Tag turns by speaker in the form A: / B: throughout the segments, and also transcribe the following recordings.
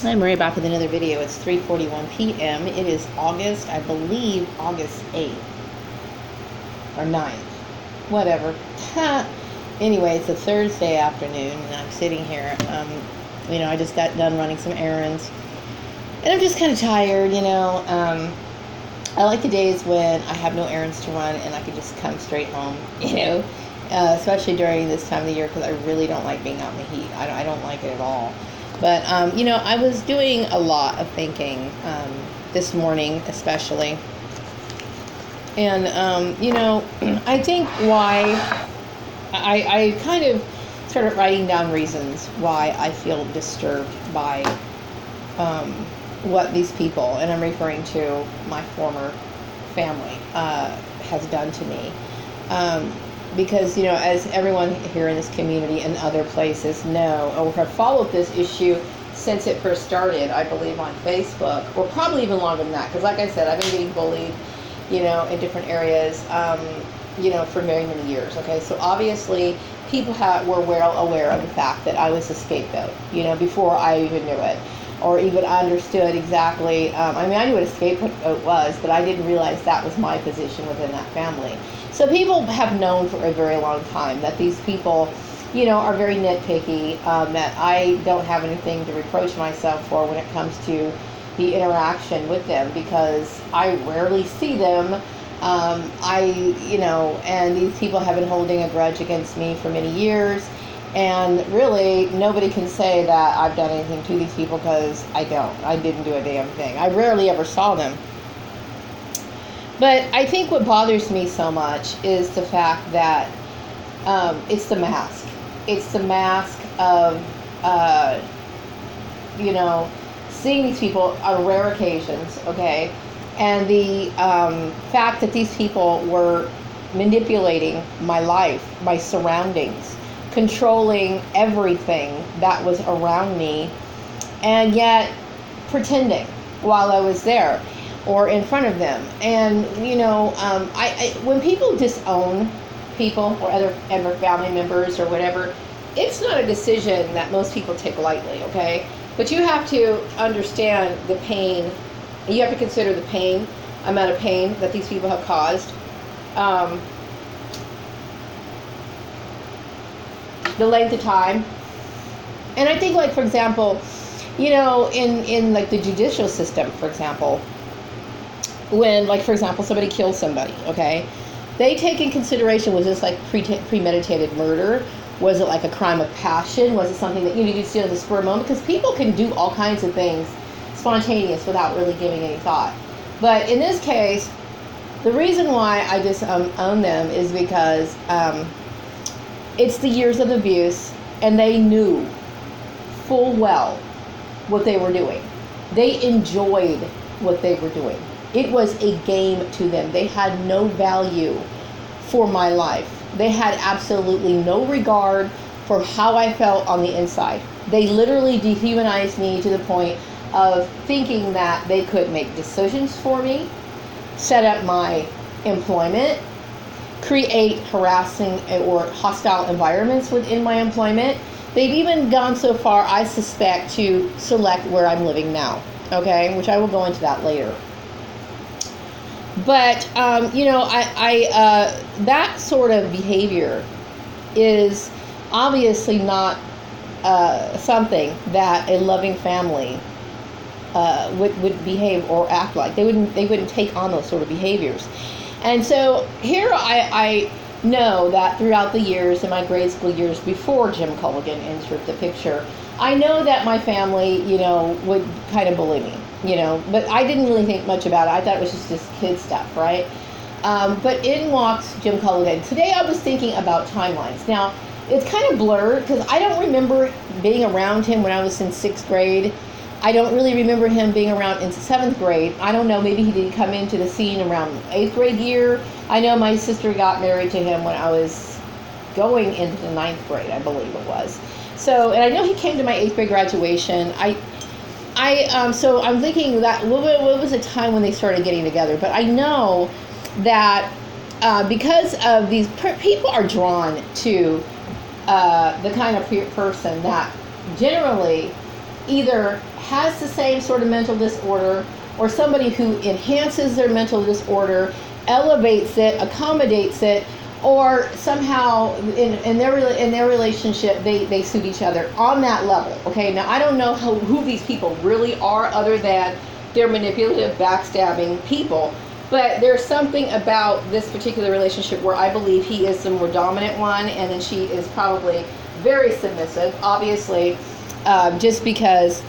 A: Hi, Maria, back with another video. It's 3:41 p.m. It is I believe, August 8th or 9th, whatever. Anyway, it's a Thursday afternoon, and I'm sitting here. I just got done running some errands, and I'm just kind of tired. I like the days when I have no errands to run and I can just come straight home. Especially during this time of the year, because I really don't like being out in the heat. I don't like it at all. But, I was doing a lot of thinking this morning, especially. And, I think why I kind of started writing down reasons why I feel disturbed by what these people, and I'm referring to my former family, has done to me. Because, as everyone here in this community and other places know, or have followed this issue since it first started, I believe, on Facebook, or probably even longer than that, because like I said, I've been getting bullied, in different areas, for many, many years, okay? So obviously, people were well aware of the fact that I was a scapegoat, before I even knew it, or even understood exactly, I knew what a scapegoat was, but I didn't realize that was my position within that family. So people have known for a very long time that these people, are very nitpicky, that I don't have anything to reproach myself for when it comes to the interaction with them, because I rarely see them. And these people have been holding a grudge against me for many years. And really, nobody can say that I've done anything to these people, because I don't. I didn't do a damn thing. I rarely ever saw them. But I think what bothers me so much is the fact that it's the mask. It's the mask of, seeing these people on rare occasions, okay? And the fact that these people were manipulating my life, my surroundings, controlling everything that was around me, and yet pretending while I was there or in front of them. And when people disown people or other family members or whatever, it's not a decision that most people take lightly, okay? But you have to understand the pain. You have to consider the amount of pain that these people have caused. The length of time. And I think, like, for example, in like the judicial system, for example, when, like, for example, somebody kills somebody, okay, they take in consideration, was this like premeditated murder? Was it like a crime of passion? Was it something that you just did on the spur of the moment? Because people can do all kinds of things spontaneous without really giving any thought. But in this case, the reason why I just own them is because it's the years of abuse, and they knew full well what they were doing. They enjoyed what they were doing. It was a game to them. They had no value for my life. They had absolutely no regard for how I felt on the inside. They literally dehumanized me to the point of thinking that they could make decisions for me, set up my employment, create harassing or hostile environments within my employment. They've even gone so far, I suspect, to select where I'm living now, okay, which I will go into that later. But, that sort of behavior is obviously not something that a loving family would behave or act like. They wouldn't take on those sort of behaviors. And so here I know that throughout the years, in my grade school years before Jim Culligan entered the picture, I know that my family, would kind of bully me, but I didn't really think much about it. I thought it was just kid stuff, right? But in walks Jim Culligan. Today I was thinking about timelines. Now, it's kind of blurred because I don't remember being around him when I was in 6th grade. I don't really remember him being around in 7th grade. I don't know, maybe he didn't come into the scene around 8th grade year. I know my sister got married to him when I was going into the 9th grade, I believe it was. So, and I know he came to my 8th grade graduation. So I'm thinking that what was a time when they started getting together? But I know that because of these people are drawn to the kind of person that generally either has the same sort of mental disorder, or somebody who enhances their mental disorder, elevates it, accommodates it, or somehow in their relationship they suit each other on that level. Okay, now I don't know who these people really are, other than they're manipulative, backstabbing people. But there's something about this particular relationship where I believe he is the more dominant one, and then she is probably very submissive, obviously, just because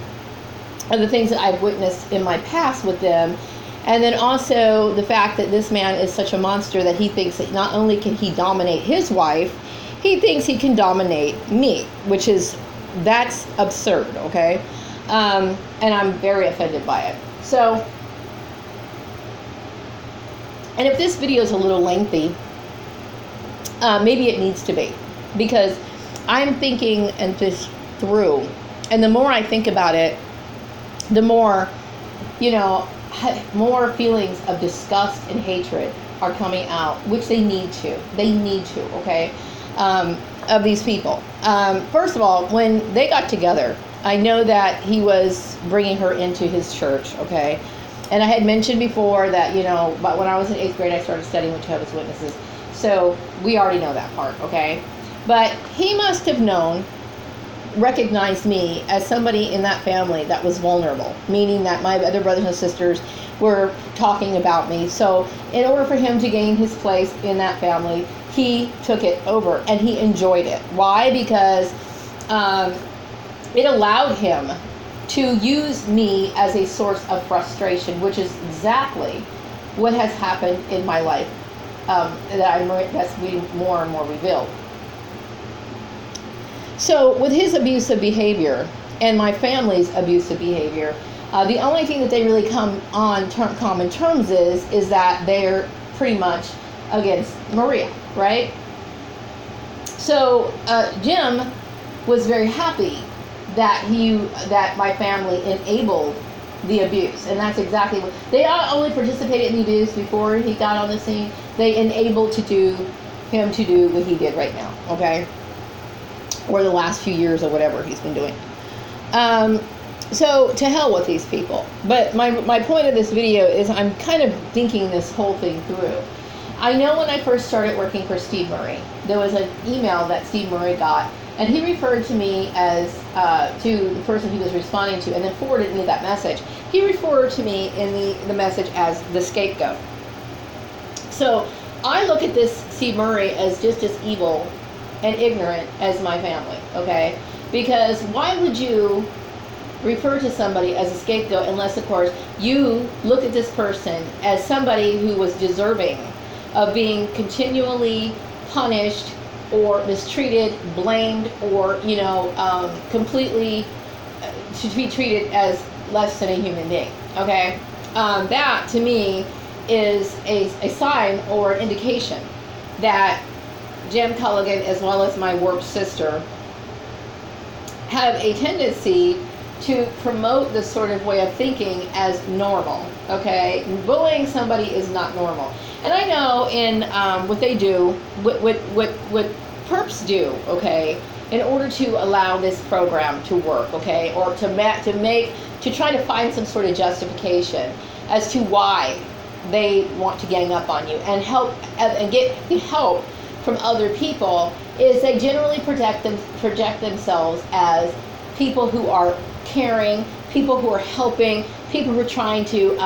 A: of the things that I've witnessed in my past with them. And then also the fact that this man is such a monster that he thinks that not only can he dominate his wife, he thinks he can dominate me, that's absurd, okay? And I'm very offended by it. So, and if this video is a little lengthy, maybe it needs to be, because I'm thinking and this through, and the more I think about it, the more, more feelings of disgust and hatred are coming out, which they need to, okay, of these people. First of all, when they got together, I know that he was bringing her into his church, okay? And I had mentioned before that, but when I was in 8th grade, I started studying with Jehovah's Witnesses. So we already know that part, okay? But he must have recognized me as somebody in that family that was vulnerable, meaning that my other brothers and sisters were talking about me. So in order for him to gain his place in that family, he took it over, and he enjoyed it. Why? Because it allowed him to use me as a source of frustration, which is exactly what has happened in my life, that's being more and more revealed. So with his abusive behavior and my family's abusive behavior, the only thing that they really come on common terms is that they're pretty much against Maria, right? So Jim was very happy that my family enabled the abuse, and that's exactly what they not only participated in the abuse before he got on the scene, they enabled him to do what he did right now, okay, or the last few years or whatever he's been doing. So to hell with these people. But my point of this video is I'm kind of thinking this whole thing through. I know when I first started working for Steve Murray, there was an email that Steve Murray got, and he referred to me as, to the person he was responding to, and then forwarded me that message. He referred to me in the message as the scapegoat. So I look at this Steve Murray as just as evil and ignorant as my family, okay? Because why would you refer to somebody as a scapegoat unless, of course, you look at this person as somebody who was deserving of being continually punished or mistreated, blamed, or, completely to be treated as less than a human being, okay? That, to me, is a sign or an indication that Jim Culligan, as well as my warped sister, have a tendency to promote this sort of way of thinking as normal, okay? Bullying somebody is not normal. And I know in what they do, what perps do, okay, in order to allow this program to work, okay, or to try to find some sort of justification as to why they want to gang up on you and get help from other people, is they generally project themselves as people who are caring, people who are helping, people who are trying to,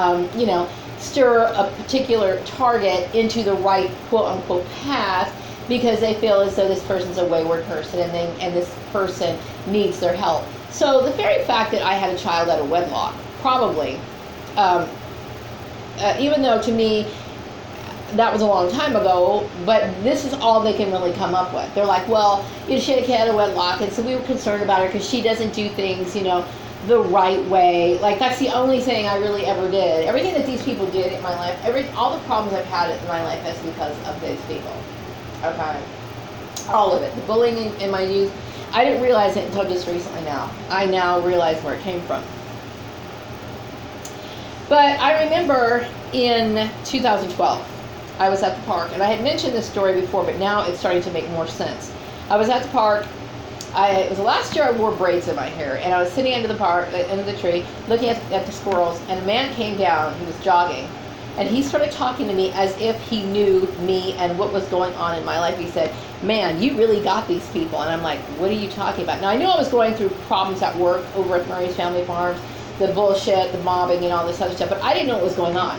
A: stir a particular target into the right quote-unquote path, because they feel as though this person's a wayward person and this person needs their help. So the very fact that I had a child out of wedlock, probably, even though to me that was a long time ago, but this is all they can really come up with. They're like, well, she had a kid out of wedlock, and so we were concerned about her because she doesn't do things, the right way. Like, that's the only thing I really ever did. Everything that these people did in my life, all the problems I've had in my life is because of these people. Okay? All of it. The bullying in my youth, I didn't realize it until just recently now. I now realize where it came from. But I remember in 2012, I was at the park, and I had mentioned this story before, but now it's starting to make more sense. I was at the park. It was the last year I wore braids in my hair, and I was sitting under the under the tree, looking at the squirrels, and a man came down. He was jogging, and he started talking to me as if he knew me and what was going on in my life. He said, "Man, you really got these people." And I'm like, "What are you talking about?" Now I knew I was going through problems at work over at Murray's Family Farms, the bullshit, the mobbing, and all this other stuff, but I didn't know what was going on.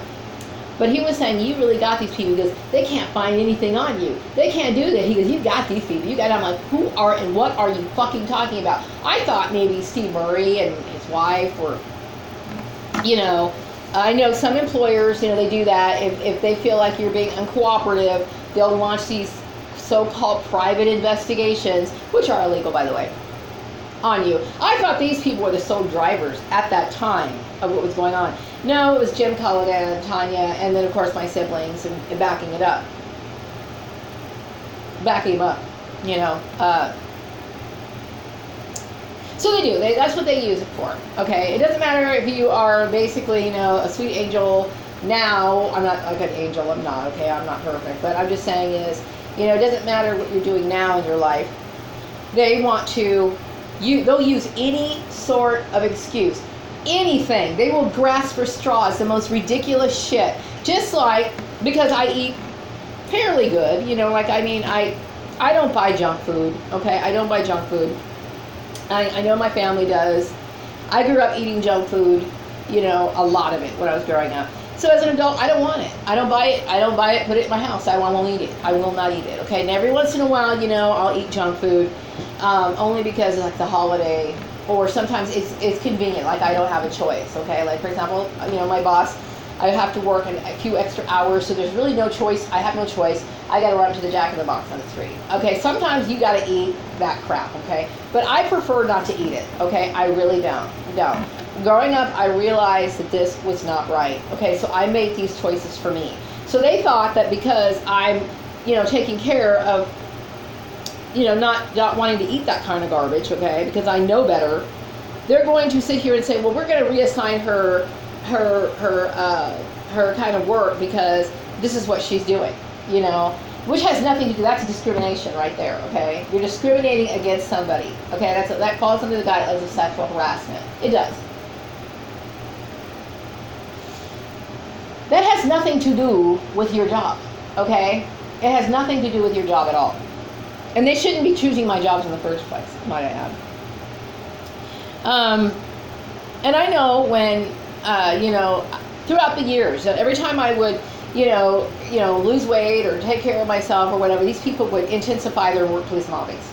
A: But he was saying, "You really got these people because they can't find anything on you. They can't do that." He goes, "You got these people. You got." I'm like, "Who are and what are you fucking talking about?" I thought maybe Steve Murray and his wife, or, I know some employers, they do that. If they feel like you're being uncooperative, they'll launch these so-called private investigations, which are illegal, by the way, on you. I thought these people were the sole drivers at that time of what was going on. No, it was Jim Cullinan and Tanya, and then of course my siblings, and backing him up. So they do. That's what they use it for. Okay, it doesn't matter if you are basically, a sweet angel now. I'm not a good angel. I'm not. Okay, I'm not perfect, but I'm just saying is, it doesn't matter what you're doing now in your life. They want to. They'll use any sort of excuse. Anything. They will grasp for straws, the most ridiculous shit. Just like, because I eat fairly good, I don't buy junk food, okay? I don't buy junk food. I know my family does. I grew up eating junk food, a lot of it when I was growing up. So as an adult, I don't want it. I don't buy it, put it in my house. I won't eat it. I will not eat it, okay? And every once in a while, I'll eat junk food, only because it's like the holiday, or sometimes it's convenient, like I don't have a choice, okay? Like, for example, my boss, I have to work a few extra hours, so there's really no choice. I have no choice. I got to run up to the Jack in the Box on the street. Okay, sometimes you got to eat that crap, okay? But I prefer not to eat it, okay? I really don't. Growing up, I realized that this was not right, okay? So I made these choices for me. So they thought that because I'm, taking care of, not wanting to eat that kind of garbage, okay, because I know better, they're going to sit here and say, well, we're going to reassign her kind of work because this is what she's doing, which has nothing to do. That's discrimination right there, okay? You're discriminating against somebody, okay? That falls under the guidelines of sexual harassment. It does. That has nothing to do with your job, okay? It has nothing to do with your job at all. And they shouldn't be choosing my jobs in the first place, might I add. And I know when, throughout the years, that every time I would, lose weight or take care of myself or whatever, these people would intensify their workplace mobbings.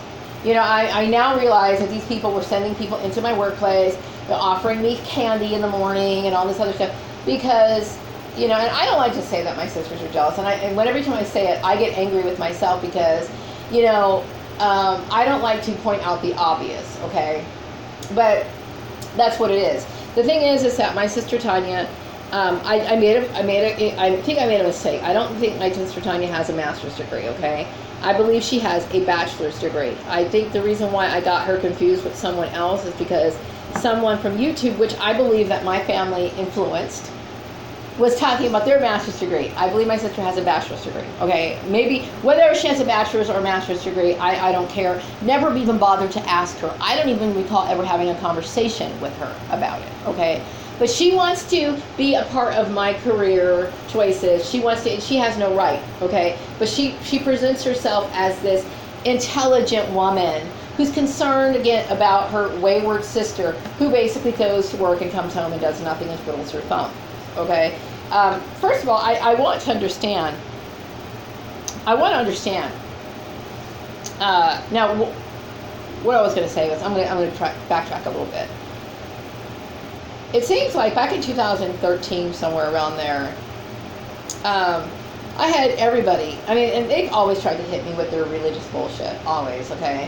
A: I now realize that these people were sending people into my workplace, offering me candy in the morning and all this other stuff, because, and I don't like to say that my sisters are jealous, and every time I say it, I get angry with myself because, I don't like to point out the obvious, okay? But that's what it is. The thing is that my sister Tanya, I think I made a mistake. I don't think my sister Tanya has a master's degree, okay? I believe she has a bachelor's degree. I think the reason why I got her confused with someone else is because someone from YouTube, which I believe that my family influenced, was talking about their master's degree. I believe my sister has a bachelor's degree, okay? Maybe, whether she has a bachelor's or a master's degree, I don't care. Never even bothered to ask her. I don't even recall ever having a conversation with her about it, okay? But she wants to be a part of my career choices. She has no right, okay? But she presents herself as this intelligent woman who's concerned, again, about her wayward sister, who basically goes to work and comes home and does nothing and twiddles her thumb. Okay. First of all, I want to understand. Now, what I was going to say was I'm going to backtrack a little bit. It seems like back in 2013, somewhere around there, I had everybody. And they always tried to hit me with their religious bullshit, always. Okay.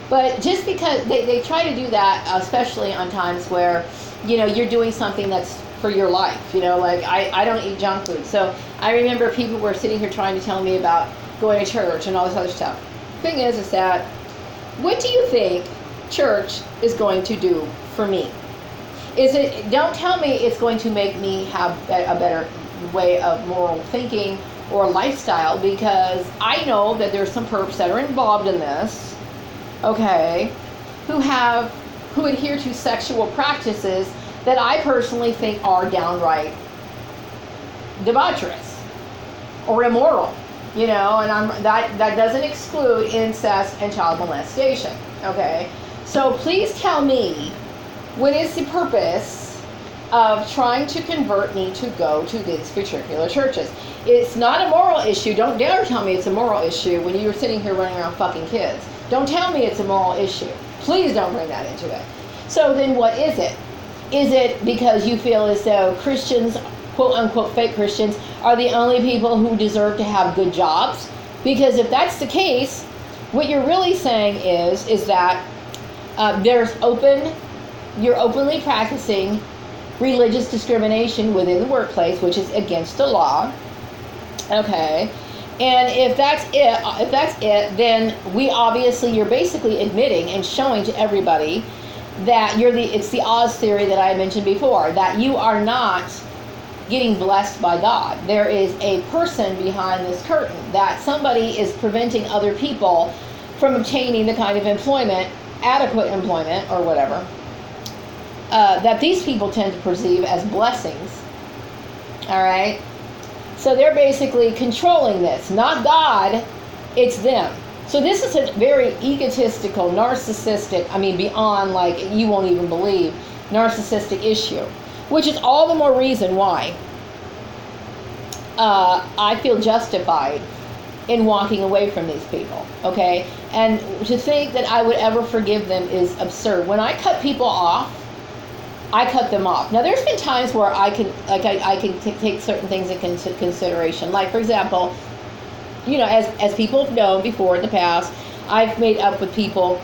A: But just because they try to do that, especially on times where, you're doing something that's for your life, like I don't eat junk food. So I remember people were sitting here trying to tell me about going to church and all this other stuff. Thing is that, what do you think church is going to do for me? Don't tell me it's going to make me have a better way of moral thinking or lifestyle, because I know that there's some perps that are involved in this, okay? who adhere to sexual practices that I personally think are downright debaucherous or immoral, and that doesn't exclude incest and child molestation. Okay, so please tell me, what is the purpose of trying to convert me to go to these particular churches? It's not a moral issue. Don't dare tell me it's a moral issue when you're sitting here running around fucking kids. Don't tell me it's a moral issue. Please don't bring that into it. So then what is it? Is it because you feel as though Christians, quote unquote fake Christians, are the only people who deserve to have good jobs? Because if that's the case, what you're really saying is that you're openly practicing religious discrimination within the workplace, which is against the law. Okay, and if that's it, then you're basically admitting and showing to everybody that it's the Oz theory that I mentioned before, that you are not getting blessed by God. There is a person behind this curtain, that somebody is preventing other people from obtaining the kind of employment, adequate employment or whatever, that these people tend to perceive as blessings. All right? So they're basically controlling this. Not God, it's them. So this is a very egotistical, narcissistic, beyond you won't even believe, narcissistic issue. Which is all the more reason why I feel justified in walking away from these people, okay? And to think that I would ever forgive them is absurd. When I cut people off, I cut them off. Now, there's been times where I can take certain things into consideration. Like, for example, as people have known before in the past, I've made up with people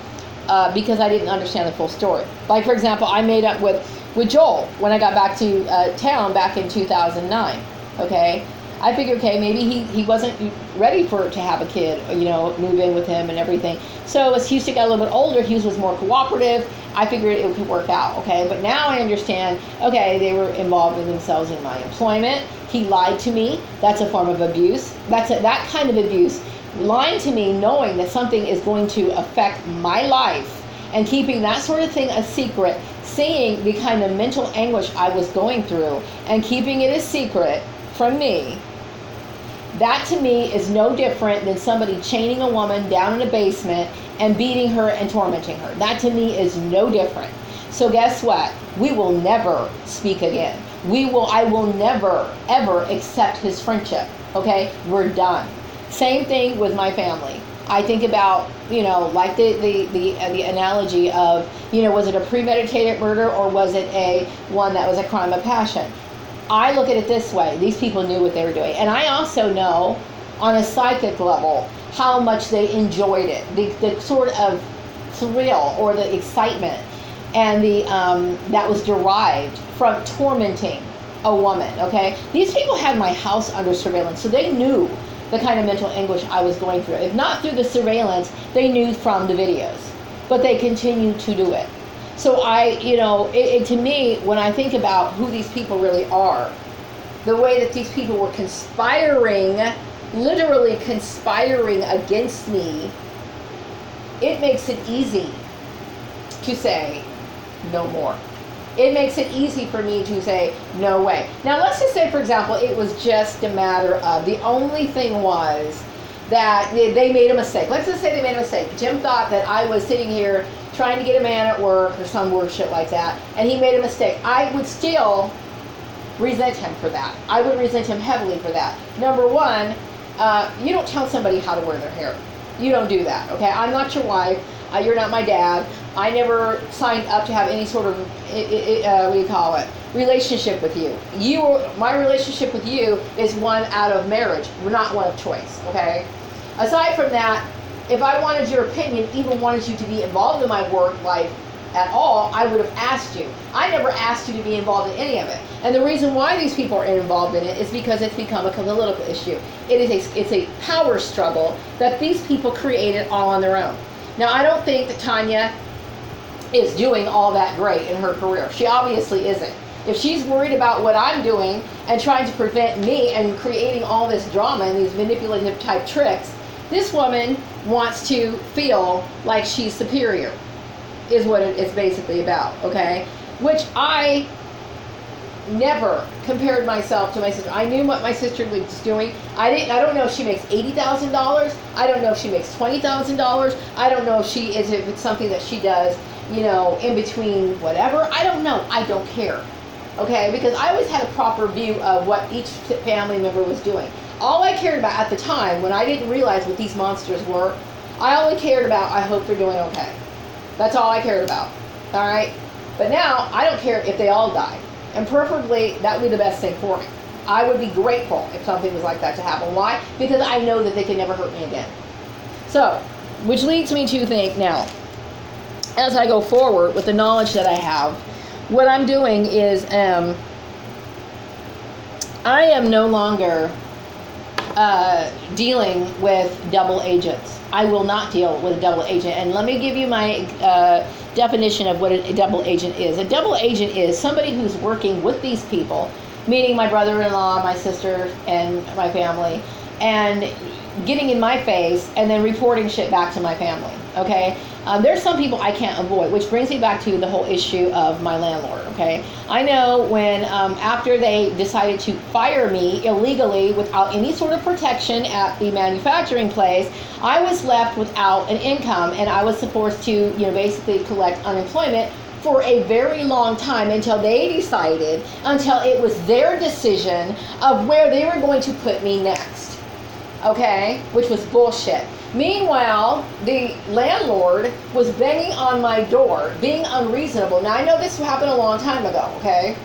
A: because I didn't understand the full story. Like, for example, I made up with Joel when I got back to town back in 2009, okay? I figured, okay, maybe he wasn't ready to have a kid, move in with him and everything. So as Houston got a little bit older, Hughes was more cooperative. I figured it could work out, okay? But now I understand, okay, they were involving themselves in my employment. He lied to me. That's a form of abuse. That kind of abuse. Lying to me knowing that something is going to affect my life and keeping that sort of thing a secret, seeing the kind of mental anguish I was going through and keeping it a secret from me, that to me is no different than somebody chaining a woman down in a basement and beating her and tormenting her. That to me is no different. So guess what? We will never speak again. I will never, ever accept his friendship. Okay? We're done. Same thing with my family. I think about, like the analogy of, was it a premeditated murder or was it one that was a crime of passion? I look at it this way. These people knew what they were doing. And I also know, on a psychic level, how much they enjoyed it. The sort of thrill or the excitement and that was derived from tormenting a woman, okay? These people had my house under surveillance, so they knew the kind of mental anguish I was going through. If not through the surveillance, they knew from the videos. But they continued to do it. So to me, when I think about who these people really are, the way that these people were literally conspiring against me, it makes it easy to say no more. It makes it easy for me to say no way. Now, let's just say, for example, it was just a matter of, the only thing was that they made a mistake. Let's just say they made a mistake. Jim thought that I was sitting here trying to get a man at work or some weird shit like that, and he made a mistake. I would still resent him for that. I would resent him heavily for that. Number one, you don't tell somebody how to wear their hair. You don't do that, okay? I'm not your wife. You're not my dad. I never signed up to have any sort of, relationship with you. My relationship with you is one out of marriage, not one of choice, okay? Aside from that, if I wanted your opinion, even wanted you to be involved in my work life at all, I would have asked you. I never asked you to be involved in any of it. And the reason why these people are involved in it is because it's become a political issue. It's a power struggle that these people created all on their own. Now, I don't think that Tanya is doing all that great in her career. She obviously isn't. If she's worried about what I'm doing and trying to prevent me and creating all this drama and these manipulative type tricks, this woman wants to feel like she's superior. is what it's basically about, okay? Which I never compared myself to my sister. I knew what my sister was doing. I don't know if she makes $80,000. I don't know if she makes $20,000. I don't know if it's something that she does, in between whatever. I don't know. I don't care. Okay? Because I always had a proper view of what each family member was doing. All I cared about at the time, when I didn't realize what these monsters were, I only cared about, I hope they're doing okay. That's all I cared about. All right? But now, I don't care if they all died. And preferably, that would be the best thing for me. I would be grateful if something was like that to happen. Why? Because I know that they can never hurt me again. So, which leads me to think now, as I go forward with the knowledge that I have, what I'm doing is I am no longer dealing with double agents. I will not deal with a double agent. And let me give you my definition of what a double agent is. A double agent is somebody who's working with these people, meaning my brother-in-law, my sister, and my family, and getting in my face and then reporting shit back to my family, okay? There's some people I can't avoid, which brings me back to the whole issue of my landlord, okay? I know when, after they decided to fire me illegally without any sort of protection at the manufacturing place, I was left without an income, and I was supposed to, basically collect unemployment for a very long time until it was their decision of where they were going to put me next, okay? Which was bullshit. Meanwhile, the landlord was banging on my door, being unreasonable. Now, I know this happened a long time ago, okay?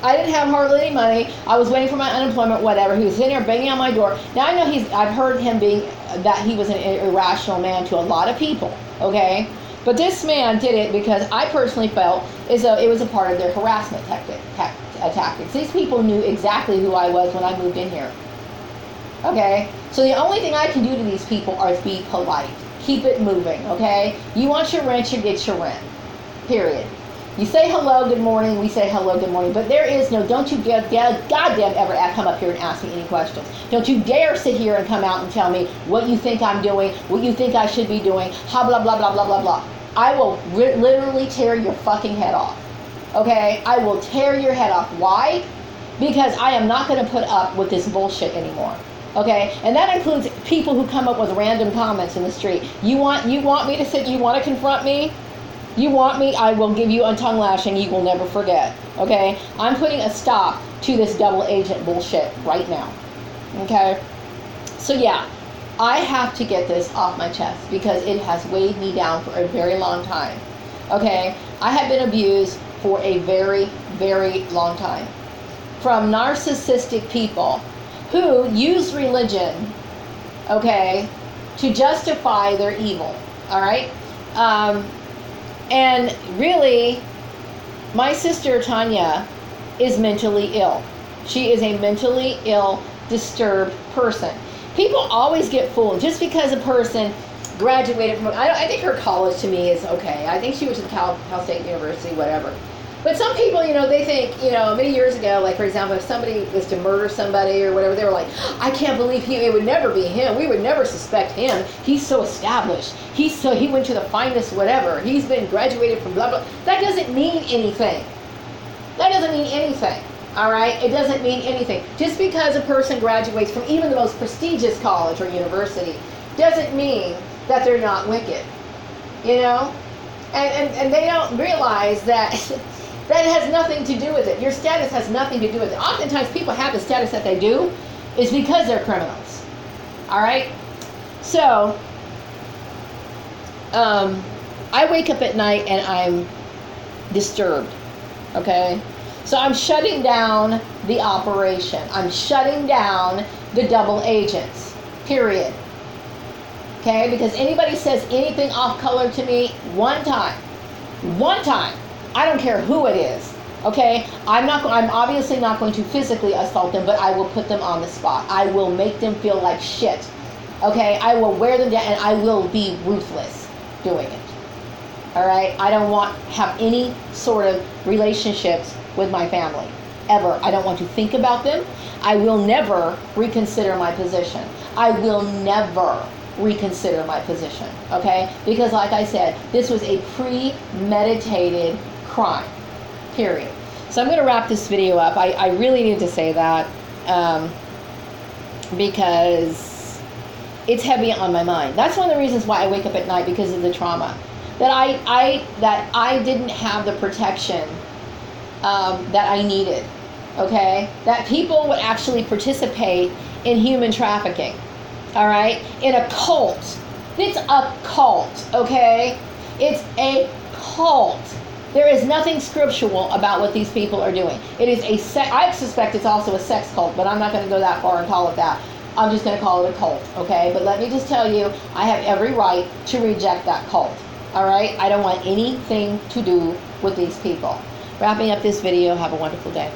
A: I didn't have hardly any money. I was waiting for my unemployment, whatever. He was sitting there banging on my door. Now, I know I've heard him that he was an irrational man to a lot of people, okay? But this man did it because I personally felt as though it was a part of their harassment tactics. These people knew exactly who I was when I moved in here. Okay? So the only thing I can do to these people is be polite. Keep it moving, okay? You want your rent, you get your rent. Period. You say hello, good morning, we say hello, good morning. But there is no, don't you goddamn ever come up here and ask me any questions. Don't you dare sit here and come out and tell me what you think I'm doing, what you think I should be doing, blah, blah, blah, blah, blah, blah. I will literally tear your fucking head off. Okay? I will tear your head off. Why? Because I am not going to put up with this bullshit anymore. Okay, and that includes people who come up with random comments in the street. You want me to sit? You want to confront me? You want me? I will give you a tongue lashing you will never forget. Okay, I'm putting a stop to this double agent bullshit right now. Okay, so yeah, I have to get this off my chest because it has weighed me down for a very long time. Okay, I have been abused for a very, very long time from narcissistic people who use religion, okay, to justify their evil, all right? And really, my sister Tanya is mentally ill. She is a mentally ill, disturbed person. People always get fooled. Just because a person graduated from, I think her college to me is okay. I think she went to the Cal State University, whatever. But some people, they think, many years ago, like, for example, if somebody was to murder somebody or whatever, they were like, I can't believe it would never be him. We would never suspect him. He's so established. He went to the finest whatever. He's been graduated from blah, blah. That doesn't mean anything. That doesn't mean anything, all right? It doesn't mean anything. Just because a person graduates from even the most prestigious college or university doesn't mean that they're not wicked, And they don't realize that that has nothing to do with it. Your status has nothing to do with it. Oftentimes people have the status that they do is because they're criminals. All right? So, I wake up at night and I'm disturbed. Okay? So I'm shutting down the operation. I'm shutting down the double agents. Period. Okay? Because anybody says anything off color to me one time, I don't care who it is, okay? I'm obviously not going to physically assault them, but I will put them on the spot. I will make them feel like shit, okay? I will wear them down, and I will be ruthless doing it, all right? I don't have any sort of relationships with my family, ever. I don't want to think about them. I will never reconsider my position. I will never, reconsider my position, okay? Because like I said, this was a premeditated crime, period. So I'm going to wrap this video up. I really need to say that because it's heavy on my mind. That's one of the reasons why I wake up at night, because of the trauma. That I didn't have the protection that I needed, okay? That people would actually participate in human trafficking, all right? In a cult. It's a cult, okay? It's a cult. There is nothing scriptural about what these people are doing. It is I suspect it's also a sex cult, but I'm not going to go that far and call it that. I'm just going to call it a cult, okay? But let me just tell you, I have every right to reject that cult, all right? I don't want anything to do with these people. Wrapping up this video, have a wonderful day.